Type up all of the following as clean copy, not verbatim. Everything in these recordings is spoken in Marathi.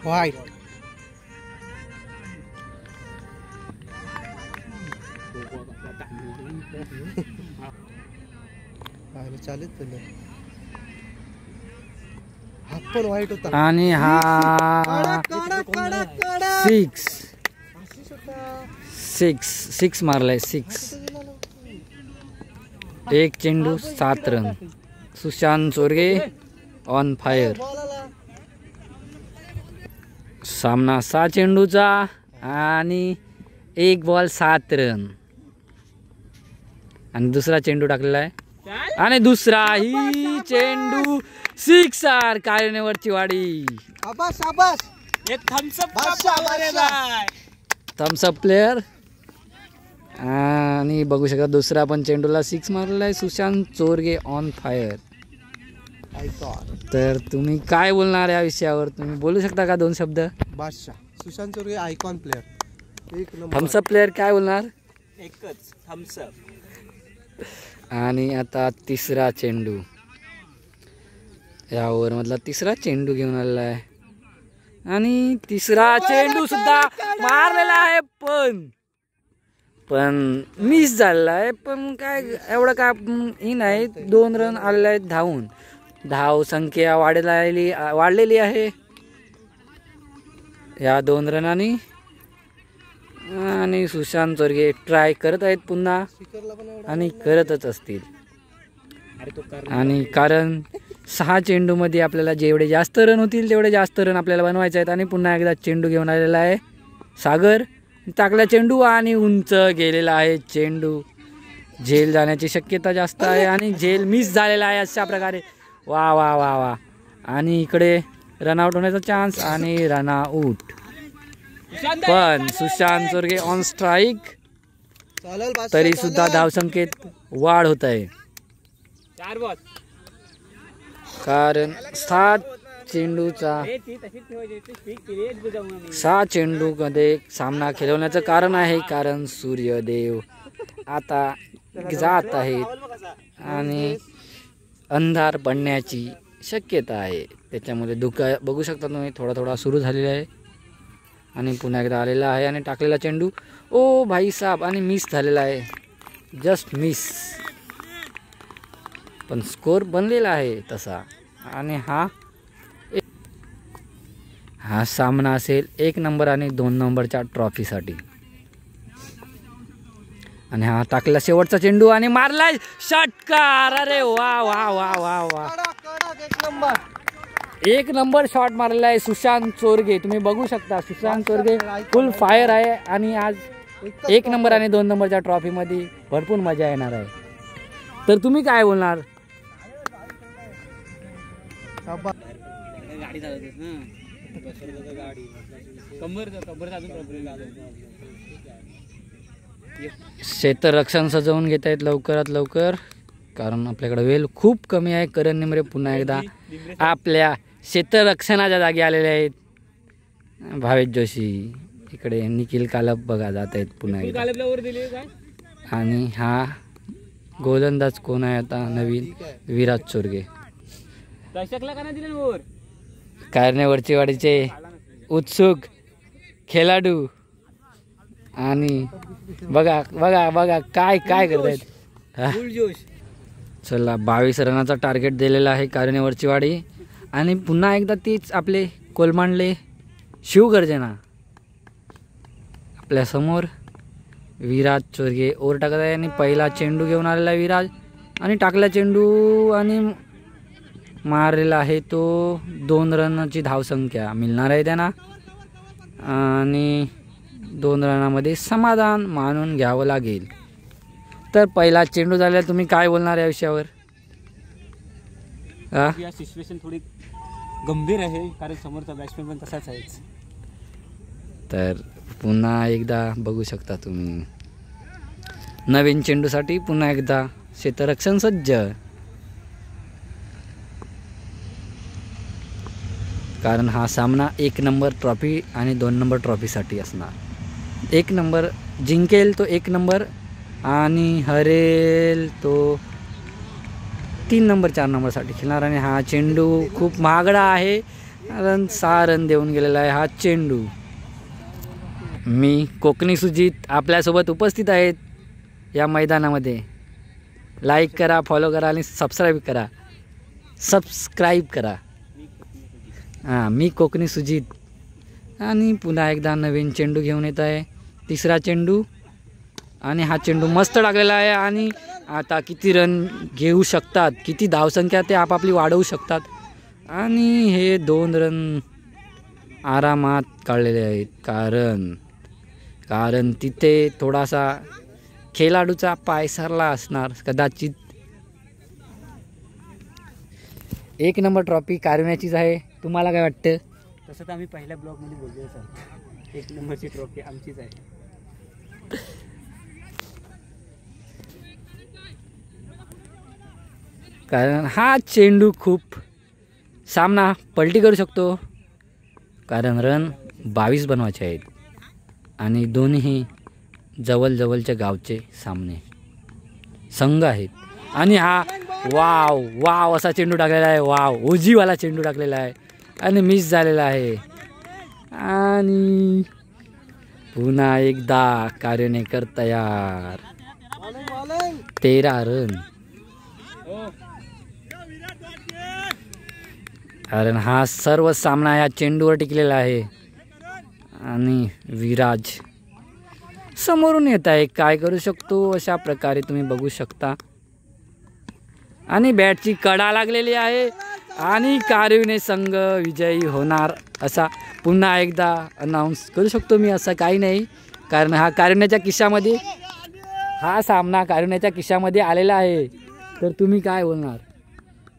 व्हाईट चालेल हा पण व्हाईट होता आणि हा 6 मारलाय 6. एक चेंडू 7 run. Sushant Chorge on fire. सामना 6 चेंडूचा आणि 1 बॉल 7 रन. आणि दुसरा चेंडू टाकलेला आहे आणि दुसरा ही चेंडू 6 कारणेवरची वाडी. Thums Up player. आणि बघू शकता दुसरा पण चेंडूला 6 मारलेला आहे. Sushant Chorge on fire. तर तुम्ही काय बोलणार या विषयावर? तुम्ही बोलू शकता का 2 शब्द? बादशाह सुशांत चोरगे आयकॉन प्लेयर, एक नंबर. थम्सअप प्लेयर काय बोलणार? एकच थम्सअप. आणि आता तिसरा चेंडू, या ओव्हर मधला तिसरा चेंडू घेऊन आलेला आहे आणि तिसरा चेंडू सुद्धा मारलेला आहे पण मिस झालेला आहे. पण काय एवढं काय ही नाही. 2 रन आलेले आहेत धावून. धाव संख्या वाढलेली आहे या 2 रनांनी. आणि सुशांत चोरगे ट्राय करत आहेत पुन्हा आणि करतच असतील. आणि कारण 6 चेंडूमध्ये आपल्याला जेवढे जास्त रन होतील तेवढे जास्त रन आपल्याला बनवायचे आहेत. आणि पुन्हा एकदा चेंडू घेऊन आलेला आहे सागर. टाकला चेंडू आणि उंच गेलेला आहे चेंडू. झेल जाण्याची शक्यता जास्त आहे आणि झेल मिस झालेला आहे अशा प्रकारे. वा वा वा वा. आणि इकडे रनआउट होण्याचा चान्स आणि रनआउट. पण सुशांत चोरगे ऑन स्ट्राईक. तरी सुद्धा धावसंख्येत वाढ होत आहे कारण 6 चेंडूमध्ये सामना खेळवण्याचं कारण आहे कारण सूर्यदेव आता जात आहेत आणि अंधार पडण्याची शक्यता आहे. त्याच्यामुळे धुका बघू शकता तुम्ही थोडा सुरू झालेला आहे आणि पुन्हा एकदा आलेला आहे आणि टाकलेला चेंडू ओ भाई साहब आणि मिस झालेला आहे. Just miss. पण स्कोर बनलेला आहे तसा. आणि हा सामना असेल 1 नंबर आणि 2 नंबरच्या ट्रॉफीसाठी. आणि हा टाकला शेवटचा चेंडू आणि मारलाय षटकार. अरे वा वा वा वा वा. 1 नंबर शॉट मारलेला आहे सुशांत चोरगे. तुम्ही बघू शकता सुशांत चोरगे फुल फायर आहे आणि आज 1 नंबर आणि 2 नंबरच्या ट्रॉफीमध्ये भरपूर मजा येणार आहे. तर तुम्ही काय बोलणार? क्षेत्ररक्षण सजवून घेत आहेत लवकरात लवकर कारण आपल्याकडे वेळ खूप कमी आहे. करण निमरे पुन्हा एकदा आपल्या क्षेत्ररक्षणाच्या जागी आलेले आहेत. भावेश जोशी इकडे निखिल कालप बघा जात आहेत पुन्हा एकदा. आणि हा गोलंदाज कोण आहे आता नवीन? विराज चोरगे. कारण्यावरची वाडीचे उत्सुक खेळाडू. आणि बघा बघा बघा काय काय करतायत. चला 22 रनाचा टार्गेट दिलेला आहे कारण्यावरची वाडी. आणि पुन्हा एकदा तीच आपले कोलमांडले शिवगर्जना आपल्या समोर. विराज चोरगे ओव्हर टाकत आहे आणि पहिला चेंडू घेऊन आलेला विराज आणि टाकला चेंडू आणि मारलेला आहे तो. 2 रनाची धावसंख्या मिळणार आहे त्यांना आणि 2 रनामध्ये समाधान मानून घ्यावं लागेल. तर पहिला चेंडू झाला. तुम्ही काय बोलणार या विषयावर? या सिच्युएशन थोडी गंभीर आहे कारण समोरचा बॅट्समॅन पण तसाच आहे. तर पुन्हा एकदा बघू शकता तुम्ही नवीन चेंडूसाठी पुन्हा एकदा क्षेत्ररक्षण सज्ज. कारण हा सामना 1 नंबर ट्रॉफी आणि 2 नंबर ट्रॉफीसाठी असणार. 1 नंबर जिंकेल तो 1 नंबर आणि हरेल तो 3 नंबर 4 नंबरसाठी खेळणार. आणि हा चेंडू खूप महागडा आहे, कारण 6 रन देऊन गेलेला आहे हा चेंडू. मी कोकणी सुजित आपल्यासोबत उपस्थित आहेत या मैदानामध्ये. लाईक करा, फॉलो करा आणि सबस्क्राईब करा. हां, मी कोकणी सुजित. आणि पुन्हा एकदा नवीन चेंडू घेऊन येत आहे, तिसरा चेंडू. आणि हा चेंडू मस्त टाकलेला आहे. आणि आता किती रन घेऊ शकतात, किती धावसंख्या ते आपापली वाढवू शकतात. आणि हे 2 रन आरामात काढलेले आहेत, कारण तिथे थोडासा खेळाडूचा पाय सरला असणार कदाचित. 1 नंबर ट्रॉफी कारुण्याचीच आहे. तुम्हाला काय वाटतं? तसं तर आम्ही पहिल्या ब्लॉगमध्ये बोललो सर, 1 नंबरची ट्रॉफी आमचीच आहे. कारण हा चेंडू खूप सामना पलटी करू शकतो, कारण रन 22 बनवायचे आहेत. आणि दोन्ही जवळजवळच्या गावचे सामने संघ आहेत. आणि हा वाव असा चेंडू टाकलेला आहे. उजीवाला चेंडू टाकलेला आहे आणि मिस झालेला आहे. आणि पुन्हा एकदा कारुणेकर तयार. 13 रन. कारण हा सर्व सामना या चेंडूवर टिकलेला आहे. आणि विराज समोरून येत आहे, काय करू शकतो अशा प्रकारे तुम्ही बघू शकता. आणि बॅटची कडा लागलेली आहे आणि कारुणे संघ विजयी होणार असा पुन्हा एकदा अनाऊन्स करू शकतो मी. असं काही नाही, कारण हा कारुण्याच्या खिशामध्ये, हा सामना कारुण्याच्या खिशामध्ये आलेला आहे. तर तुम्ही काय बोलणार?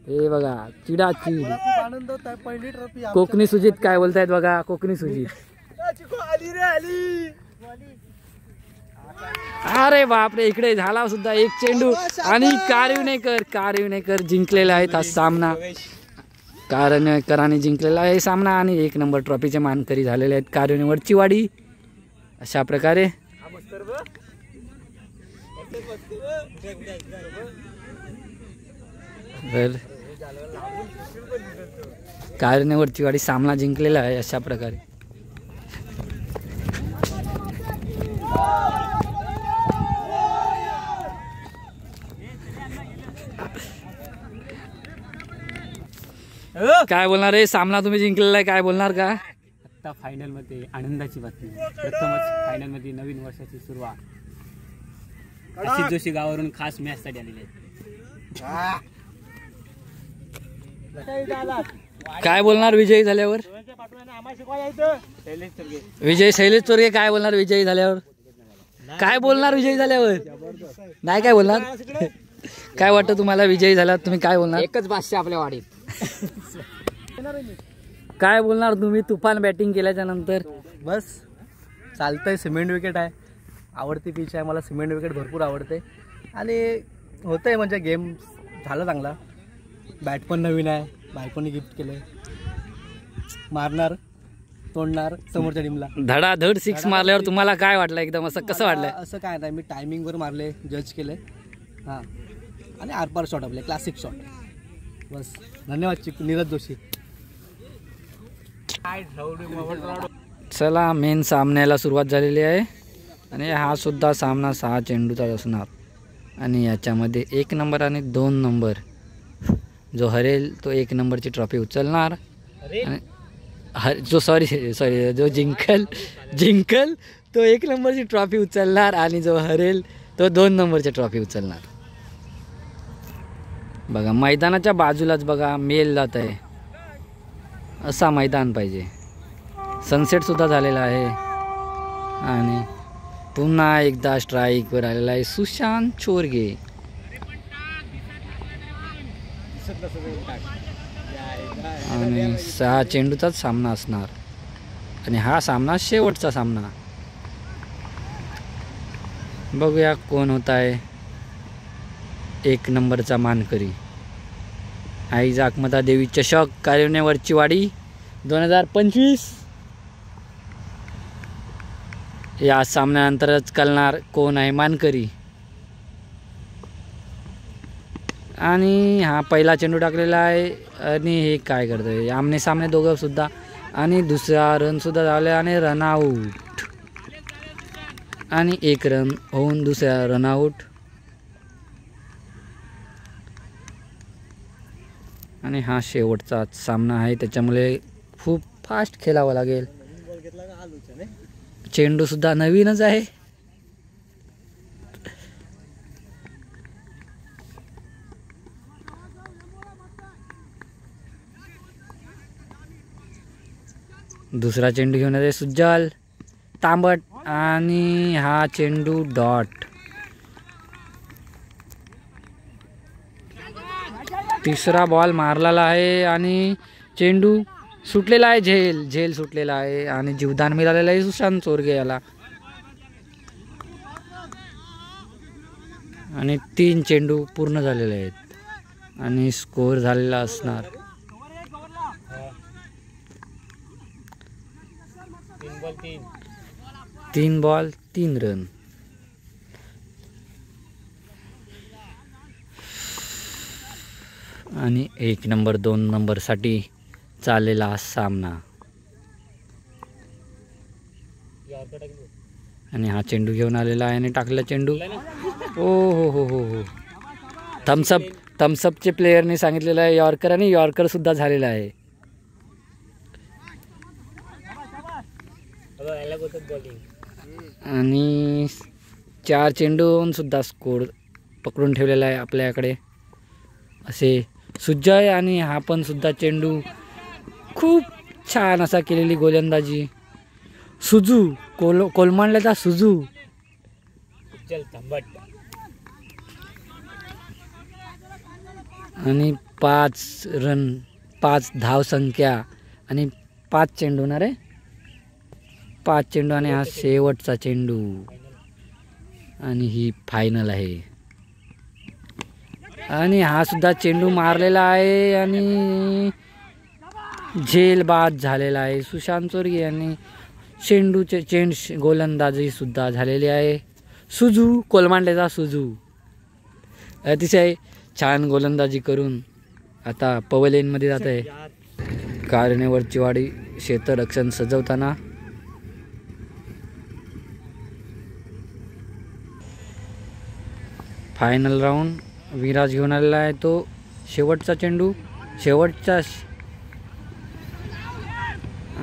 हे बघा, चिडाचिड. आनंद होत आहे, पहिली ट्रॉफी. कोकणी सुजित काय बोलतायत बघा, कोकणी सुजित. अरे बापरे, इकडे झाला सुद्धा एक चेंडू. आणि कारुणेकर जिंकलेला आहेत हा सामना. कारुणेकरांनी जिंकलेला आहे सामना. आणि 1 नंबर ट्रॉफीचे मानकरी झालेले आहेत कारुणेवरची वाडी. अशा प्रकारे कारुणेवरची वाडी सामना जिंकलेला आहे. अशा प्रकारे काय बोलणार आहे? सामना तुम्ही जिंकलेला आहे, काय बोलणार का? आत्ता फायनलमध्ये आनंदाची बातमी, प्रथमच फायनलमध्ये नवीन वर्षाची सुरुवात. आशिष जोशी गावावरून खास मॅचसाठी आलेले आहेत. काय बोलणार विजयी झाल्यावर? शैलेश चोरगे काय बोलणार विजयी झाल्यावर? काय बोलणार विजयी झाल्यावर? नाही काय बोलणार? काय वाटतं तुम्हाला विजयी झाला, तुम्ही काय बोलणार? एकच भाष्य आपल्या वाडीत. काय बोलणार तुम्ही तुफान बॅटिंग केल्याच्या नंतर? बस चालतंय. सिमेंट विकेट आहे, आवडती पिच आहे मला. सिमेंट विकेट भरपूर आवडते. आणि होतंय म्हणजे गेम झाला चांगला. बॅट पण नवीन आहे, बायकोनी गिफ्ट केलं. मारणार, तोडणार समोरच्या टीमला. धडाधड 6 मारल्यावर तुम्हाला काय वाटलं? एकदम असं कसं वाटलं? असं काय नाही, मी टायमिंगवर मारले, जज केले. हां, आणि आरपार शॉट आपले क्लासिक शॉट. बस, धन्यवाद नीरज जोशी. चला, मेन सामन्याला सुरुवात झालेली आहे. आणि हा सुद्धा सामना 6 चेंडूचा असणार. आणि याच्यामध्ये 1 नंबर आणि 2 नंबर, जो हरेल तो 1 नंबरची ट्रॉफी उचलणार. आणि जो जिंकल तो 1 नंबरची ट्रॉफी उचलणार. आणि जो हरेल तो 2 नंबरची ट्रॉफी उचलणार. बघा, मैदानाच्या बाजूलाच बघा मेल जात आहे, असा मैदान पाहिजे. सनसेट सुद्धा झालेला आहे. आणि पुन्हा एकदा स्ट्राईकवर आलेला आहे सुशांत चोरगे. आणि 6 चेंडूचाच सामना असणार. आणि हा सामना शेवटचा सामना. बघूया कोण होत आहे 1 नंबरचा मानकरी. आई जाकमता देवी चषक कारुणेवरची वाडी 2025. या सामन्यानंतरच कळणार कोण आहे मानकरी. आणि हा पहिला चेंडू टाकलेला आहे आणि हे काय करतोय आमने सामने दोघं सुद्धा आणि दुसरा रन सुद्धा झाला आणि रनआउट आणि 1 रन होऊन दुसरा रनआउट आणि हा शेवटचा सामना आहे त्याच्यामुळे खूप फास्ट खेळावं लागेल. चेंडू सुद्धा नवीनच आहे. दुसरा चेंडू घेऊन येते सुज्जल तांबट आणि हा चेंडू डॉट. तिसरा बॉल मारलेला आहे आणि चेंडू सुटलेला आहे. झेल सुटलेला आहे आणि जीवदान मिळालेलं आहे सुशांत चोरगे याला. आणि 3 चेंडू पूर्ण झालेले आहेत आणि स्कोर झालेला असणार 3 बॉल 3 रन. आणि 1 नंबर 2 नंबरसाठी चाललेला सामना. आणि हा चेंडू घेऊन आलेला आहे आणि टाकलेला चेंडू. ओ हो हो हो हो थम्सअपचे प्लेयरने सांगितलेलं आहे यॉर्कर आणि यॉर्कर सुद्धा झालेला आहे. आणि 4 चेंडून सुद्धा स्कोर पकडून ठेवलेला आहे आपल्याकडे असे सुजय. आणि हा पण सुद्धा चेंडू खूप छान असा केलेली गोलंदाजी. सुजू कोलमांडल्याचा सुजू आणि 5 रन 5 धाव संख्या आणि 5 चेंडू ना रे 5 चेंडू आणि हा शेवटचा चेंडू आणि ही फायनल आहे. आणि हा सुद्धा चेंडू मारलेला आहे आणि झेल बाद झालेला आहे सुशांत चोरगे यांनी. चेंडूचे गोलंदाजी सुद्धा झालेली आहे. सुजू कोलमांडल्याचा सुजू अतिशय छान गोलंदाजी करून आता पवलेनमध्ये जात आहे. कारणेवरची वाडी क्षेत्ररक्षण सजवताना फायनल राऊंड विराज घेऊन आलेला आहे. तो शेवटचा चेंडू शेवटचा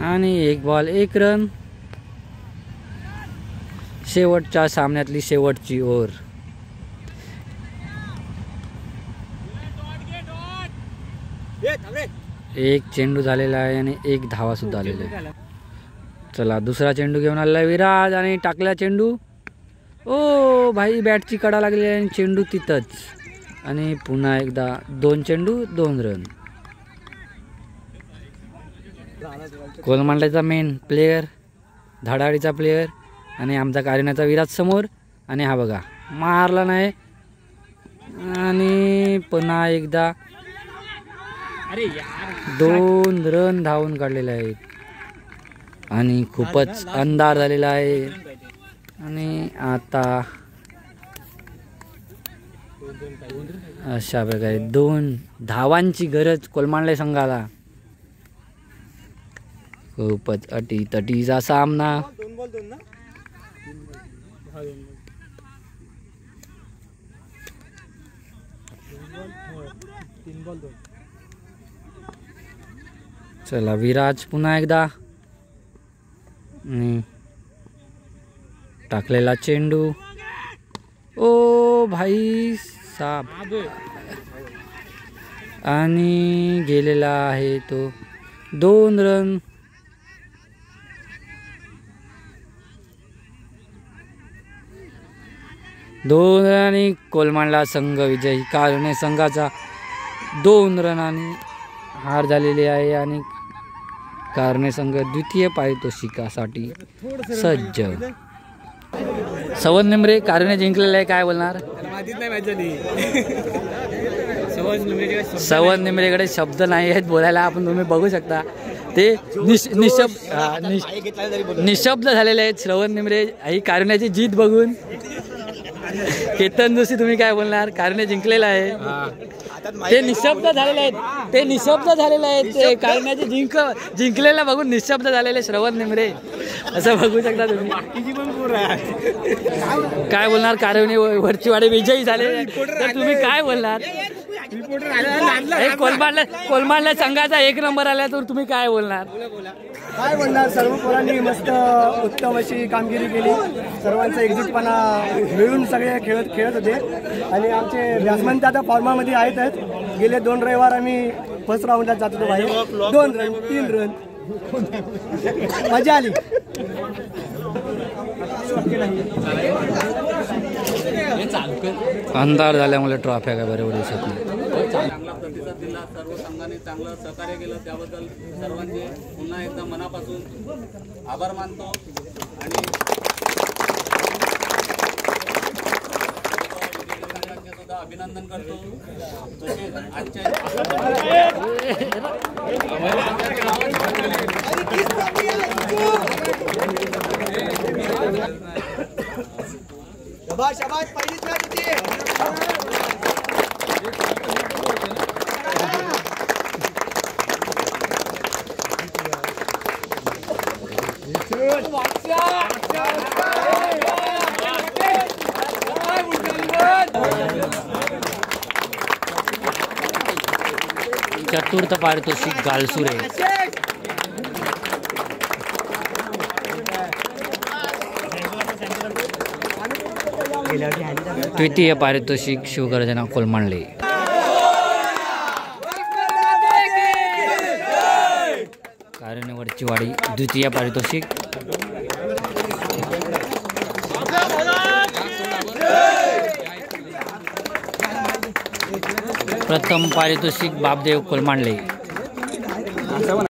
आणि 1 बॉल 1 रन. शेवटच्या सामन्यातली शेवटची ओव्हर. एक चेंडू झालेला आहे आणि 1 धावा सुद्धा आलेला आहे. चला दुसरा चेंडू घेऊन आलेला आहे विराज आणि टाकला चेंडू. ओ भाई बॅटची कडा लागली आणि चेंडू तिथंच आणि पुन्हा एकदा 2 चेंडू 2 रन. कोलमांडल्याचा मेन प्लेयर धडाडीचा प्लेयर आणि आमचा कारिनाचा विराज समोर. आणि हा बघा मारला नाही आणि पुन्हा एकदा 2 रन धावून काढलेले आहेत आणि खूपच अंधार झालेला आहे. आणि आता अशा प्रकारे 2 धावांची गरज कोलमांडले संघाला. खूपच अटीतटीचा सामना. चला विराज पुन्हा एकदा टाकलेला चेंडू. ओ भाई साब आणि गेलेला आहे तो 2 रन. आणि कोलमांडला संघ विजयी. कारणे संघाचा 2 रनांनी हार झालेली आहे आणि कारणे संघ द्वितीय पारितोषिकासाठी सज्ज. सवननिमरे कारणे जिंकलेले आहे. काय बोलणार? सवननिमरेकडे शब्द नाही आहेत बोलायला. आपण तुम्ही बघू शकता ते निशब्द झालेले आहेत. श्रवण निमरे ही कारण्याची जीत बघून. केतन जोशी तुम्ही काय बोलणार? कारणे जिंकलेला आहे. ते निशब्द झालेले आहेत, ते निशब्द झालेले आहेत. ते कारण्याचे जिंकलेला बघून निशब्द झालेले श्रवण निमरे असं बघू शकता तुम्ही. काय बोलणार, कारणे वरची वाडे विजयी झाले तर तुम्ही काय बोलणार? कोलमाडल्या संघाचा 1 नंबर आला तर तुम्ही काय बोलणार? काय बोलणार, सर्व पोरांनी मस्त उत्तम अशी कामगिरी केली. सर्वांचा एकजूटपणा मिळून सगळे खेळत होते आणि आमचे बॅट्समन आता फॉर्मामध्ये आहेतच. गेले 2 रविवार आम्ही फर्स्ट राऊंडला जात होतो बाहेर. 2 रन 3 रन मजा आली. अंधार झाल्यामुळे ट्रॉफ्या काय बरोबर दिसत नाही. चांगला प्रतिसाद दिला, सर्व संघाने चांगलं सहकार्य केलं, त्याबद्दल सर्वांचे पुन्हा एकदा मनापासून आभार मानतो. आणि सुद्धा अभिनंदन करतो. तसेच आजच्या पहिलीच मॅच होती. चतुर्थ पारितोषिक गालसुरे. तृतीय पारितोषिक शिवगर्जना कोलमांडले. कारण्यवरची वाडी द्वितीय पारितोषिक. प्रथम पारितोषिक बापदेव कोलमांडले.